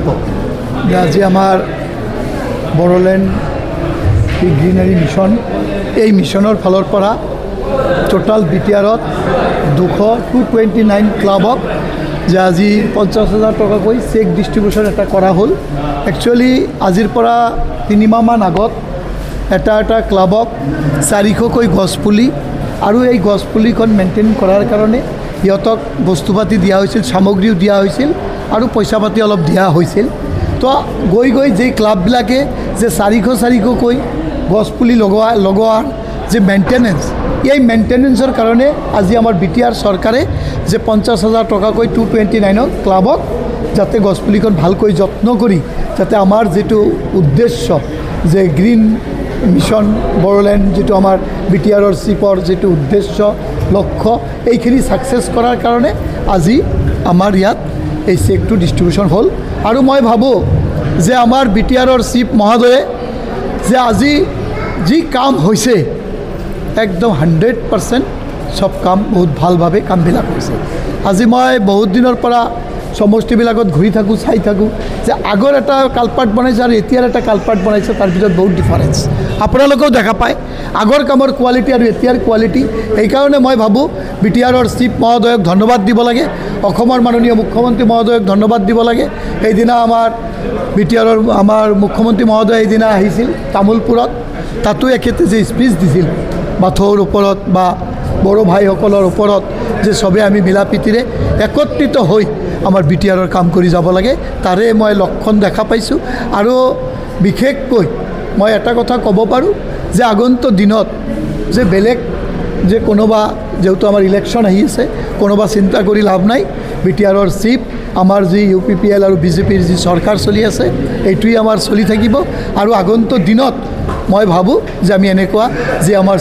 বক্তব্য যে আজি আমাৰ বড়োলেণ্ড গ্ৰীনাৰী মিছন এই মিছনৰ ফালৰ পৰা টোটাল বিটিআৰত 229 ক্লাবক যে আজি 50,000 টকাকৈ চেক ডিষ্ট্ৰিবিউশ্যন এটা কৰা হ'ল। একচুৱেলি আজিৰ পৰা 3 মাহমান আগত এটা ক্লাবক 400কৈ গছপুলি আৰু এই গছপুলিখন মেইনটেইন কৰাৰ কাৰণে ইহঁতক বস্তু পাতি দিয়া হৈছিল, সামগ্ৰীও দিয়া হৈছিল আৰু পইচা পাতি অলপ দিয়া হৈছিল। তো গৈ যে ক্লাববিলাকে যে 400কৈ গছপুলি লগোৱাৰ যে মেইনটেনেন্স, এই মেইনটেনেন্সৰ কাৰণে আজি আমাৰ বিটিআৰ চৰকাৰে যে 50,000 টকাকৈ 229 ক্লাবক যাতে গছপুলিখন ভালকৈ যত্ন কৰি যাতে আমাৰ যেটো উদ্দেশ্য যে গ্ৰীণ মিছন বড়োলেণ্ড যেটো আমাৰ বিটিআৰৰ চিপৰ যেটো উদ্দেশ্য লক্ষ্য এইখিনি সাকসেস কৰাৰ কাৰণে আজি আমাৰ ইয়াত এই চেকটো ডিস্ট্ৰিবিউশন হ'ল। আৰু মই ভাবোঁ যে আমাৰ বিটিআৰৰ চিপ মহোদয়ে যে আজি যি কাম হৈছে একদম 100% সব কাম বহুত ভালভাৱে কামবিলাক হৈছে। আজি মই বহুত দিনৰ পৰা সমষ্টিবিলাকত ঘূৰি থাকোঁ, চাই থাকোঁ যে আগৰ এটা কালপাট বনাইছে আৰু এতিয়াৰ এটা কালপাট বনাইছে, তাৰ ভিতৰত বহুত ডিফাৰেঞ্চ আপোনালোকেও দেখা পায় আগৰ কামৰ কোৱালিটি আৰু এতিয়াৰ কোৱালিটি। এইকাৰণে মই ভাবোঁ বিটিআৰৰ চিফ মহোদয়ক ধন্যবাদ দিব লাগে, অসমৰ মাননীয় মুখ্যমন্ত্ৰী মহোদয়ক ধন্যবাদ দিব লাগে। এইদিনা আমাৰ বিটিআৰৰ আমাৰ মুখ্যমন্ত্ৰী মহোদয় এইদিনা আহিছিল তামোলপুৰত, তাতো এখেতে যে স্পিচ দিছিল বাথৌৰ ওপৰত বা বড়ো ভাইসকলৰ ওপৰত যে সবে আমি মিলা প্ৰীতিৰে একত্ৰিত হৈ আমাৰ বিটিআৰৰ কাম কৰি যাব লাগে, তাৰে মই লক্ষণ দেখা পাইছোঁ। আৰু বিশেষকৈ মই এটা কথা ক'ব পাৰোঁ যে আগন্তুক দিনত যে বেলেগ যে কোনোবা যেহেতু আমাৰ ইলেকশ্যন আহি আছে, কোনোবা চিন্তা কৰি লাভ নাই। বিটিআৰৰ চিফ আমাৰ যি UPPL আৰু BJPৰ যি চৰকাৰ চলি আছে এইটোৱেই আমাৰ চলি থাকিব। আৰু আগন্তুক দিনত মই ভাবোঁ যে আমি এনেকুৱা যে আমাৰ